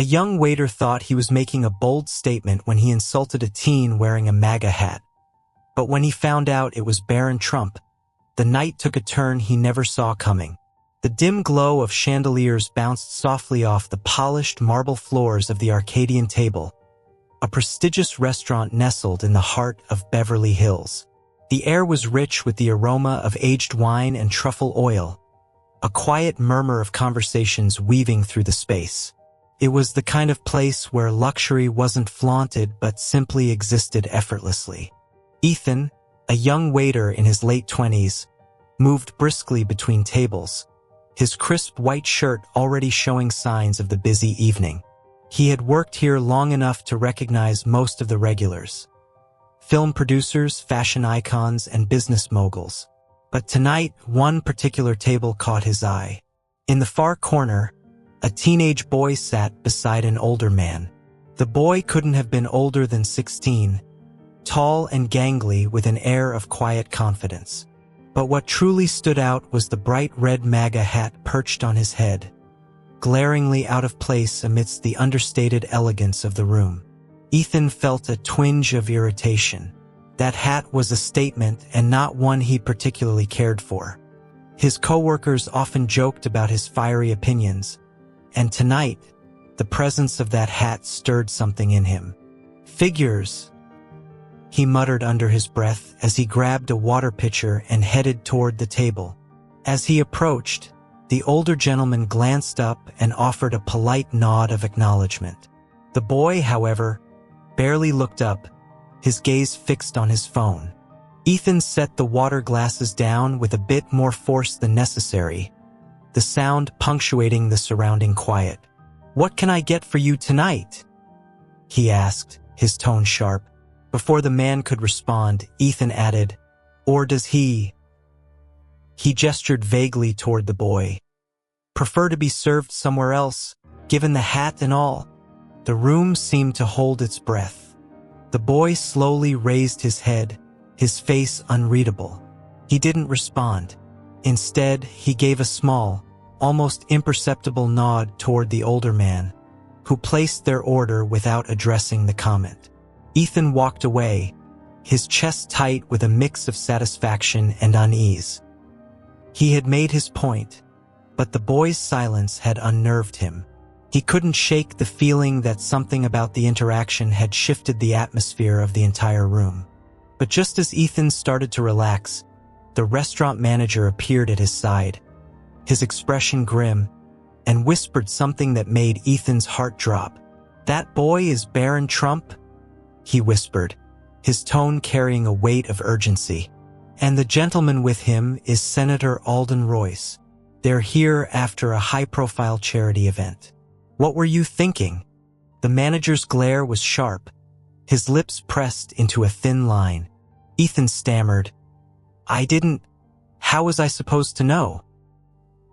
A young waiter thought he was making a bold statement when he insulted a teen wearing a MAGA hat. But when he found out it was Barron Trump, the night took a turn he never saw coming. The dim glow of chandeliers bounced softly off the polished marble floors of the Arcadian Table, a prestigious restaurant nestled in the heart of Beverly Hills. The air was rich with the aroma of aged wine and truffle oil, a quiet murmur of conversations weaving through the space. It was the kind of place where luxury wasn't flaunted but simply existed effortlessly. Ethan, a young waiter in his late 20s, moved briskly between tables, his crisp white shirt already showing signs of the busy evening. He had worked here long enough to recognize most of the regulars: film producers, fashion icons, and business moguls. But tonight, one particular table caught his eye. In the far corner, a teenage boy sat beside an older man. The boy couldn't have been older than 16, tall and gangly with an air of quiet confidence. But what truly stood out was the bright red MAGA hat perched on his head, glaringly out of place amidst the understated elegance of the room. Ethan felt a twinge of irritation. That hat was a statement and not one he particularly cared for. His coworkers often joked about his fiery opinions, and tonight, the presence of that hat stirred something in him. "Figures," he muttered under his breath as he grabbed a water pitcher and headed toward the table. As he approached, the older gentleman glanced up and offered a polite nod of acknowledgement. The boy, however, barely looked up, his gaze fixed on his phone. Ethan set the water glasses down with a bit more force than necessary, the sound punctuating the surrounding quiet. "What can I get for you tonight?" he asked, his tone sharp. Before the man could respond, Ethan added, "Or does he?" He gestured vaguely toward the boy. "Prefer to be served somewhere else, given the hat and all?" The room seemed to hold its breath. The boy slowly raised his head, his face unreadable. He didn't respond. Instead, he gave a small, almost imperceptible nod toward the older man, who placed their order without addressing the comment. Ethan walked away, his chest tight with a mix of satisfaction and unease. He had made his point, but the boy's silence had unnerved him. He couldn't shake the feeling that something about the interaction had shifted the atmosphere of the entire room. But just as Ethan started to relax, the restaurant manager appeared at his side, his expression grim, and whispered something that made Ethan's heart drop. "That boy is Barron Trump?" he whispered, his tone carrying a weight of urgency. "And the gentleman with him is Senator Alden Royce. They're here after a high-profile charity event." "What were you thinking?" The manager's glare was sharp, his lips pressed into a thin line. Ethan stammered, How was I supposed to know?"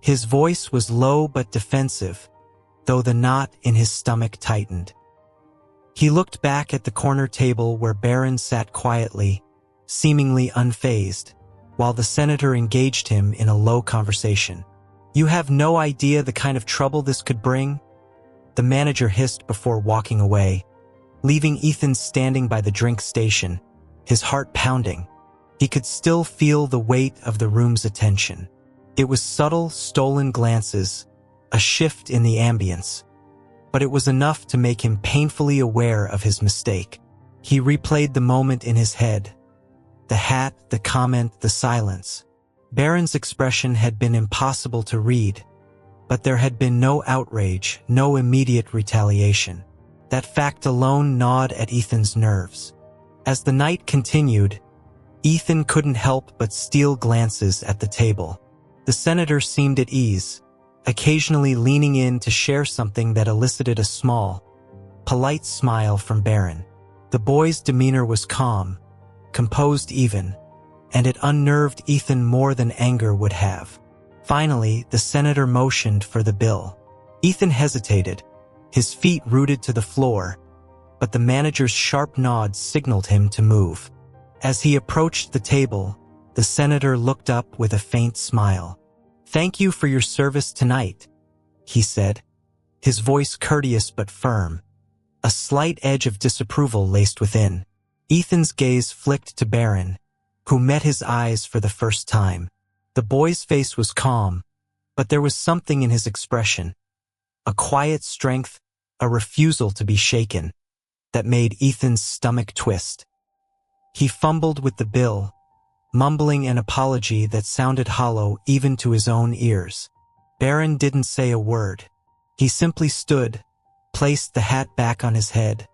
His voice was low but defensive, though the knot in his stomach tightened. He looked back at the corner table where Barron sat quietly, seemingly unfazed, while the senator engaged him in a low conversation. "You have no idea the kind of trouble this could bring?" the manager hissed before walking away, leaving Ethan standing by the drink station, his heart pounding. He could still feel the weight of the room's attention. It was subtle, stolen glances, a shift in the ambience, but it was enough to make him painfully aware of his mistake. He replayed the moment in his head. The hat, the comment, the silence. Barron's expression had been impossible to read, but there had been no outrage, no immediate retaliation. That fact alone gnawed at Ethan's nerves. As the night continued, Ethan couldn't help but steal glances at the table. The senator seemed at ease, occasionally leaning in to share something that elicited a small, polite smile from Barron. The boy's demeanor was calm, composed even, and it unnerved Ethan more than anger would have. Finally, the senator motioned for the bill. Ethan hesitated, his feet rooted to the floor, but the manager's sharp nod signaled him to move. As he approached the table, the senator looked up with a faint smile. "Thank you for your service tonight," he said, his voice courteous but firm, a slight edge of disapproval laced within. Ethan's gaze flicked to Barron, who met his eyes for the first time. The boy's face was calm, but there was something in his expression, a quiet strength, a refusal to be shaken, that made Ethan's stomach twist. He fumbled with the bill, mumbling an apology that sounded hollow even to his own ears. Barron didn't say a word. He simply stood, placed the hat back on his head,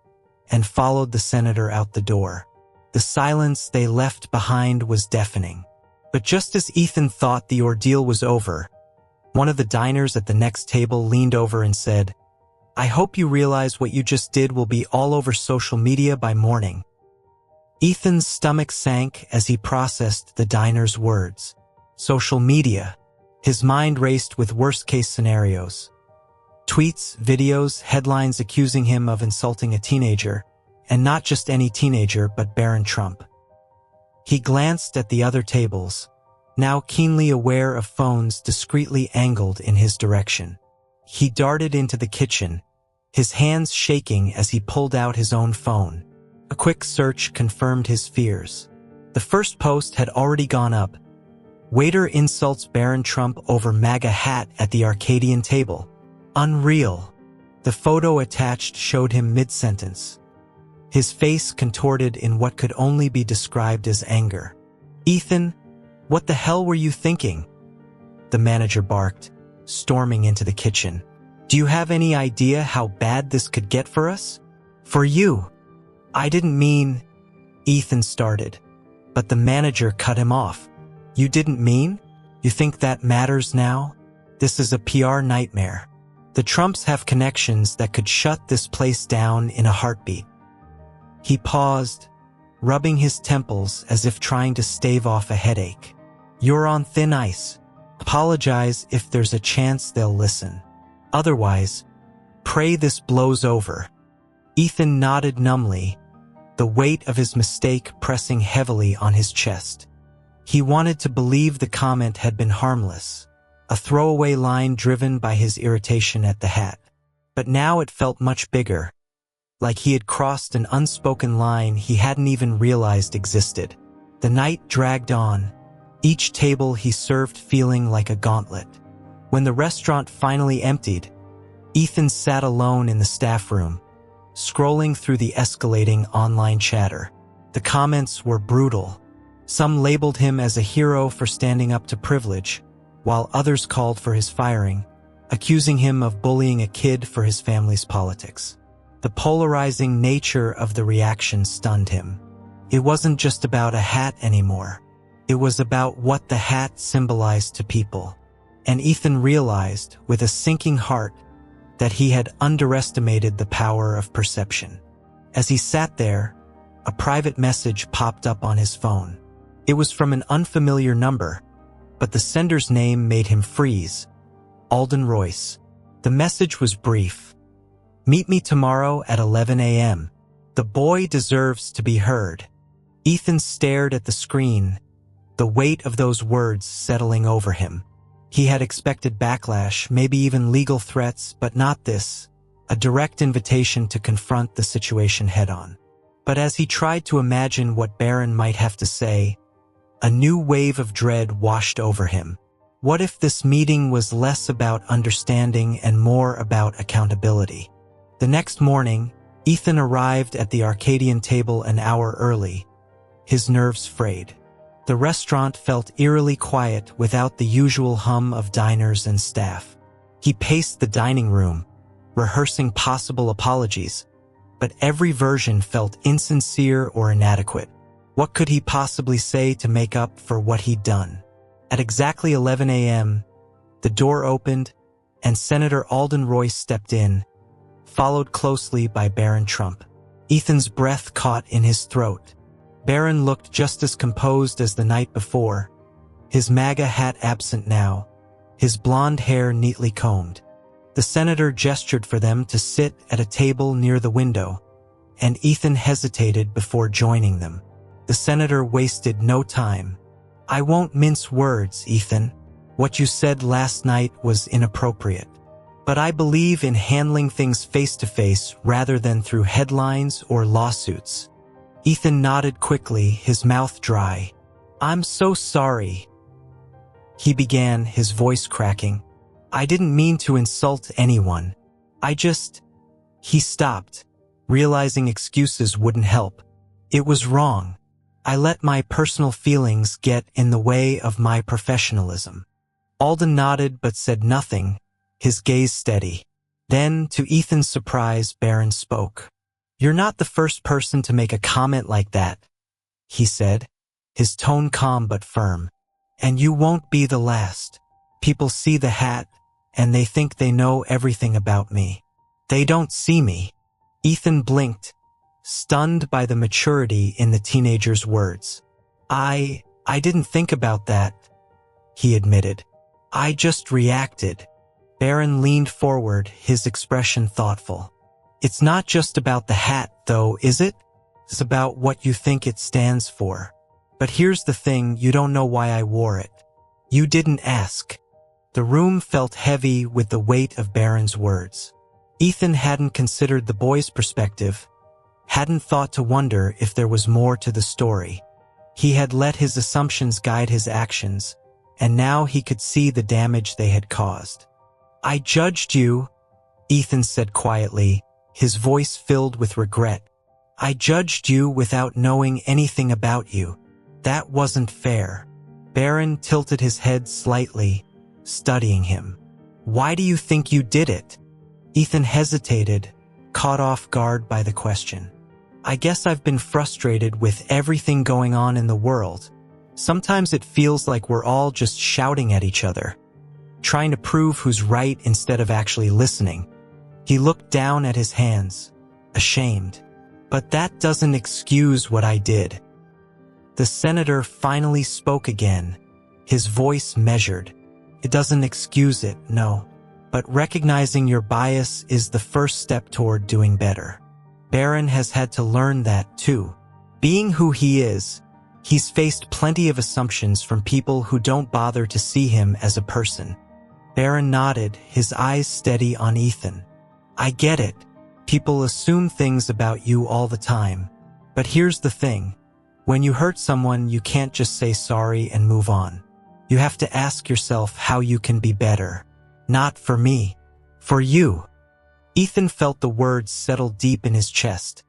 and followed the senator out the door. The silence they left behind was deafening. But just as Ethan thought the ordeal was over, one of the diners at the next table leaned over and said, "I hope you realize what you just did will be all over social media by morning." Ethan's stomach sank as he processed the diner's words. Social media. His mind raced with worst-case scenarios. Tweets, videos, headlines accusing him of insulting a teenager, and not just any teenager but Barron Trump. He glanced at the other tables, now keenly aware of phones discreetly angled in his direction. He darted into the kitchen, his hands shaking as he pulled out his own phone. A quick search confirmed his fears. The first post had already gone up. Waiter insults Barron Trump over MAGA hat at the Arcadian table. Unreal. The photo attached showed him mid-sentence, his face contorted in what could only be described as anger. "Ethan, what the hell were you thinking?" the manager barked, storming into the kitchen. "Do you have any idea how bad this could get for us? For you." "I didn't mean," Ethan started, but the manager cut him off. "You didn't mean? You think that matters now? This is a PR nightmare. The Trumps have connections that could shut this place down in a heartbeat." He paused, rubbing his temples as if trying to stave off a headache. "You're on thin ice. Apologize if there's a chance they'll listen. Otherwise, pray this blows over." Ethan nodded numbly, the weight of his mistake pressing heavily on his chest. He wanted to believe the comment had been harmless, a throwaway line driven by his irritation at the hat. But now it felt much bigger, like he had crossed an unspoken line he hadn't even realized existed. The night dragged on, each table he served feeling like a gauntlet. When the restaurant finally emptied, Ethan sat alone in the staff room, scrolling through the escalating online chatter. The comments were brutal. Some labeled him as a hero for standing up to privilege, while others called for his firing, accusing him of bullying a kid for his family's politics. The polarizing nature of the reaction stunned him. It wasn't just about a hat anymore. It was about what the hat symbolized to people. And Ethan realized, with a sinking heart, that he had underestimated the power of perception. As he sat there, a private message popped up on his phone. It was from an unfamiliar number, but the sender's name made him freeze. Alden Royce. The message was brief. "Meet me tomorrow at 11 a.m. The boy deserves to be heard." Ethan stared at the screen, the weight of those words settling over him. He had expected backlash, maybe even legal threats, but not this, a direct invitation to confront the situation head-on. But as he tried to imagine what Barron might have to say, a new wave of dread washed over him. What if this meeting was less about understanding and more about accountability? The next morning, Ethan arrived at the Arcadian table an hour early, his nerves frayed. The restaurant felt eerily quiet without the usual hum of diners and staff. He paced the dining room, rehearsing possible apologies, but every version felt insincere or inadequate. What could he possibly say to make up for what he'd done? At exactly 11 a.m., the door opened, and Senator Alden Royce stepped in, followed closely by Barron Trump. Ethan's breath caught in his throat. Barron looked just as composed as the night before, his MAGA hat absent now, his blonde hair neatly combed. The senator gestured for them to sit at a table near the window, and Ethan hesitated before joining them. The senator wasted no time. "I won't mince words, Ethan. What you said last night was inappropriate. But I believe in handling things face-to-face rather than through headlines or lawsuits. Ethan nodded quickly, his mouth dry. I'm so sorry, he began, his voice cracking. I didn't mean to insult anyone. He stopped, realizing excuses wouldn't help. It was wrong. I let my personal feelings get in the way of my professionalism. Alden nodded but said nothing, his gaze steady. Then, to Ethan's surprise, Barron spoke. You're not the first person to make a comment like that, he said, his tone calm but firm. And you won't be the last. People see the hat, and they think they know everything about me. They don't see me. Ethan blinked, stunned by the maturity in the teenager's words. I didn't think about that, he admitted. I just reacted. Barron leaned forward, his expression thoughtful. It's not just about the hat, though, is it? It's about what you think it stands for. But here's the thing, you don't know why I wore it. You didn't ask. The room felt heavy with the weight of Barron's words. Ethan hadn't considered the boy's perspective, hadn't thought to wonder if there was more to the story. He had let his assumptions guide his actions, and now he could see the damage they had caused. I judged you, Ethan said quietly, his voice filled with regret. I judged you without knowing anything about you. That wasn't fair. Barron tilted his head slightly, studying him. Why do you think you did it? Ethan hesitated, caught off guard by the question. I guess I've been frustrated with everything going on in the world. Sometimes it feels like we're all just shouting at each other, trying to prove who's right instead of actually listening. He looked down at his hands, ashamed. But that doesn't excuse what I did. The senator finally spoke again, his voice measured. It doesn't excuse it, no. But recognizing your bias is the first step toward doing better. Barron has had to learn that too. Being who he is, he's faced plenty of assumptions from people who don't bother to see him as a person. Barron nodded, his eyes steady on Ethan. I get it. People assume things about you all the time. But here's the thing. When you hurt someone, you can't just say sorry and move on. You have to ask yourself how you can be better. Not for me. For you. Ethan felt the words settle deep in his chest,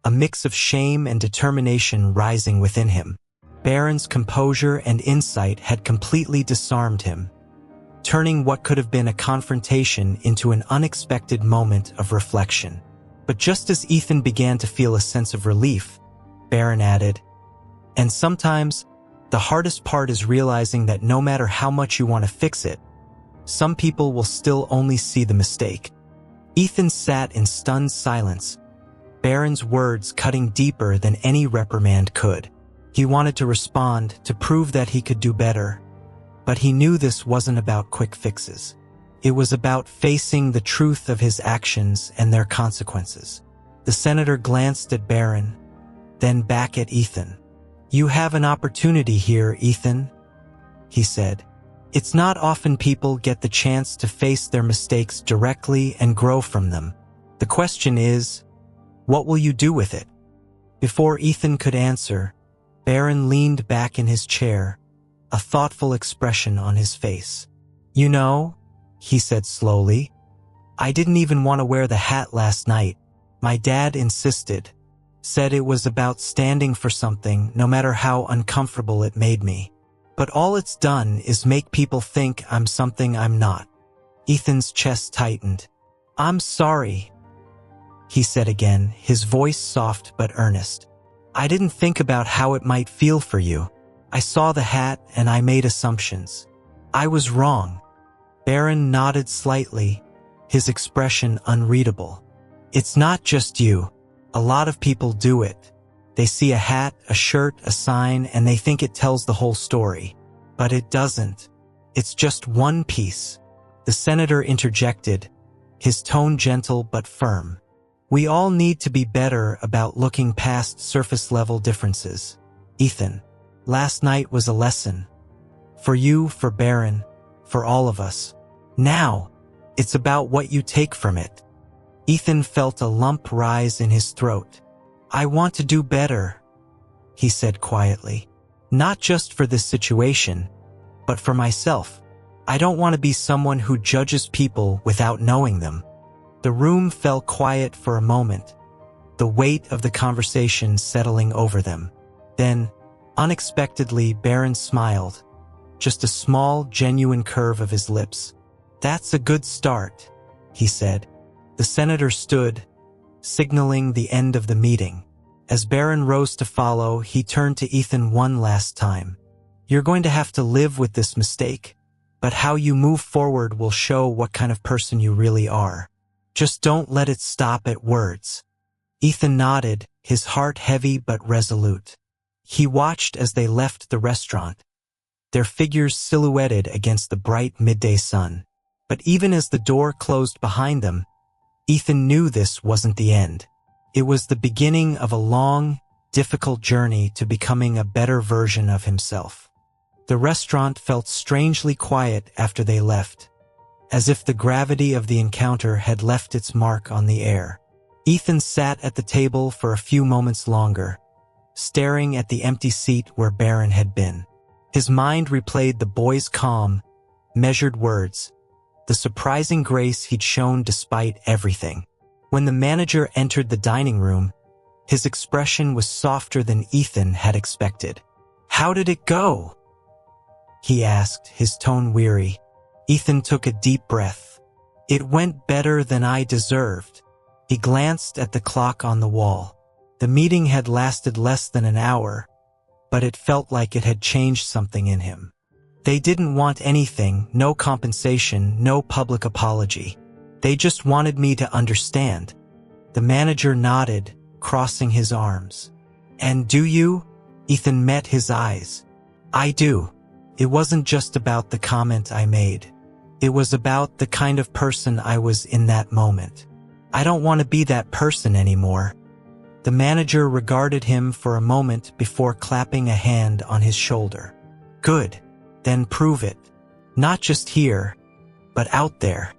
a mix of shame and determination rising within him. Barron's composure and insight had completely disarmed him, turning what could have been a confrontation into an unexpected moment of reflection. But just as Ethan began to feel a sense of relief, Barron added, and sometimes, the hardest part is realizing that no matter how much you want to fix it, some people will still only see the mistake. Ethan sat in stunned silence, Barron's words cutting deeper than any reprimand could. He wanted to respond, to prove that he could do better, but he knew this wasn't about quick fixes. It was about facing the truth of his actions and their consequences. The senator glanced at Barron, then back at Ethan. You have an opportunity here, Ethan, he said. It's not often people get the chance to face their mistakes directly and grow from them. The question is, what will you do with it? Before Ethan could answer, Barron leaned back in his chair, a thoughtful expression on his face. You know, he said slowly, I didn't even want to wear the hat last night. My dad insisted, said it was about standing for something no matter how uncomfortable it made me. But all it's done is make people think I'm something I'm not. Ethan's chest tightened. I'm sorry, he said again, his voice soft but earnest. I didn't think about how it might feel for you. I saw the hat and I made assumptions. I was wrong. Barron nodded slightly, his expression unreadable. It's not just you. A lot of people do it. They see a hat, a shirt, a sign, and they think it tells the whole story. But it doesn't. It's just one piece. The senator interjected, his tone gentle but firm. We all need to be better about looking past surface-level differences. Ethan, last night was a lesson. For you, for Barron, for all of us. Now, It's about what you take from it. Ethan felt a lump rise in his throat. I want to do better, he said quietly. Not just for this situation, but for myself. I don't want to be someone who judges people without knowing them. The room fell quiet for a moment, the weight of the conversation settling over them. Then, unexpectedly, Barron smiled, just a small, genuine curve of his lips. That's a good start, he said. The senator stood, signaling the end of the meeting. As Barron rose to follow, he turned to Ethan one last time. You're going to have to live with this mistake, but how you move forward will show what kind of person you really are. Just don't let it stop at words. Ethan nodded, his heart heavy but resolute. He watched as they left the restaurant, their figures silhouetted against the bright midday sun. But even as the door closed behind them, Ethan knew this wasn't the end. It was the beginning of a long, difficult journey to becoming a better version of himself. The restaurant felt strangely quiet after they left, as if the gravity of the encounter had left its mark on the air. Ethan sat at the table for a few moments longer, staring at the empty seat where Barron had been. His mind replayed the boy's calm, measured words, the surprising grace he'd shown despite everything. When the manager entered the dining room, his expression was softer than Ethan had expected. How did it go? He asked, his tone weary. Ethan took a deep breath. It went better than I deserved. He glanced at the clock on the wall. The meeting had lasted less than an hour, but it felt like it had changed something in him. They didn't want anything, no compensation, no public apology. They just wanted me to understand. The manager nodded, crossing his arms. And do you? Ethan met his eyes. I do. It wasn't just about the comment I made. It was about the kind of person I was in that moment. I don't want to be that person anymore. The manager regarded him for a moment before clapping a hand on his shoulder. Good. Then prove it. Not just here, but out there.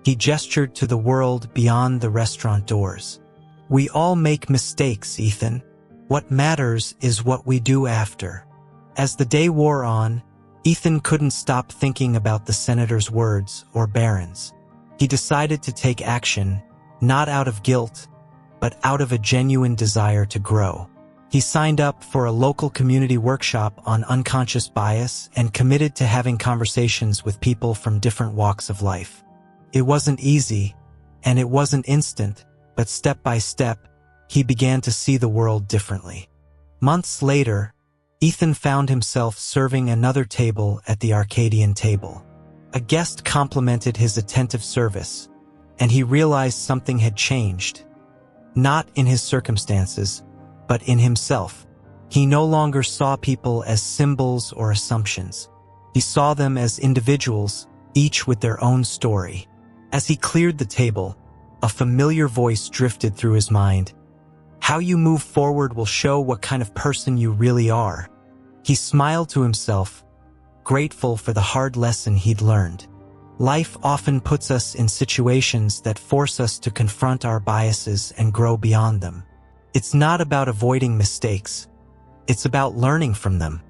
He gestured to the world beyond the restaurant doors. We all make mistakes, Ethan. What matters is what we do after. As the day wore on, Ethan couldn't stop thinking about the senator's words or Barron's. He decided to take action, not out of guilt, but out of a genuine desire to grow. He signed up for a local community workshop on unconscious bias and committed to having conversations with people from different walks of life. It wasn't easy, and it wasn't instant, but step by step, he began to see the world differently. Months later, Ethan found himself serving another table at the Arcadian table. A guest complimented his attentive service, and he realized something had changed. Not in his circumstances, but in himself. He no longer saw people as symbols or assumptions. He saw them as individuals, each with their own story. As he cleared the table, a familiar voice drifted through his mind. How you move forward will show what kind of person you really are. He smiled to himself, grateful for the hard lesson he'd learned. Life often puts us in situations that force us to confront our biases and grow beyond them. It's not about avoiding mistakes. It's about learning from them.